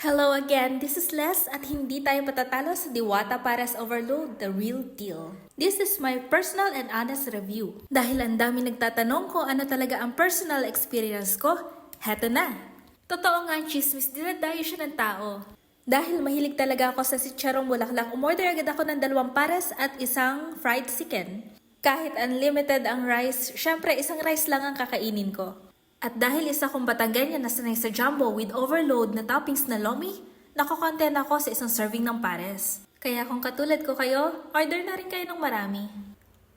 Hello again, this is Les at hindi tayo patatalo sa Diwata Pares Overload, the real deal. This is my personal and honest review. Dahil ang dami nagtatanong kung ano talaga ang personal experience ko, heto na. Totoo nga ang chismis, dinadayo siya ng tao. Dahil mahilig talaga ako sa sitsarong bulaklak, umorder agad ako ng 2 pares at isang fried chicken. Kahit unlimited ang rice, syempre isang rice lang ang kakainin ko. At dahil isa kong Batanggenyan na sanay sa jumbo with overload na toppings na lomi, nakokontent ako sa isang serving ng pares. Kaya kung katulad ko kayo, order na rin kayo ng marami.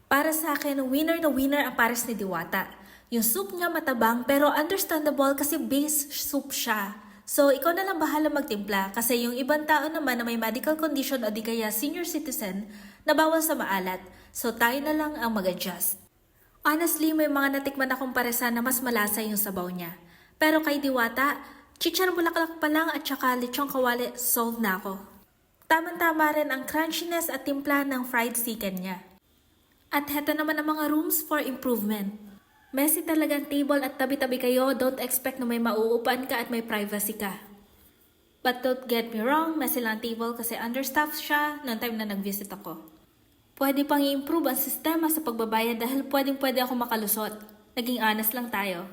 Para sa akin, winner na winner ang pares ni Diwata. Yung soup niya matabang pero understandable kasi base soup siya. So ikaw na lang bahala magtimpla kasi yung ibang tao naman na may medical condition o di kaya senior citizen na bawal sa maalat. So tayo na lang ang mag-adjust. Honestly, may mga natikman akong paresan na mas malasa yung sabaw niya. Pero kay Diwata, chicharon bulaklak pa lang at saka lechong kawali, solve na ako. Tama-tama rin ang crunchiness at timpla ng fried chicken niya. At heto naman ang mga rooms for improvement. Messy talagang table at tabi-tabi kayo, don't expect na may mauupan ka at may privacy ka. But don't get me wrong, messy lang table kasi understaffed siya noong time na nag-visit ako. Pwede pang i-improve ang sistema sa pagbabayad dahil pwedeng-pwede ako makalusot. Naging honest lang tayo.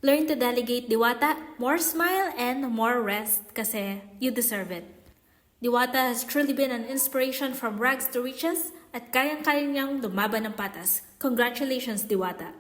Learn to delegate, Diwata. More smile and more rest kasi you deserve it. Diwata has truly been an inspiration from rags to riches at kayang-kaya niyang lumaban ng patas. Congratulations, Diwata!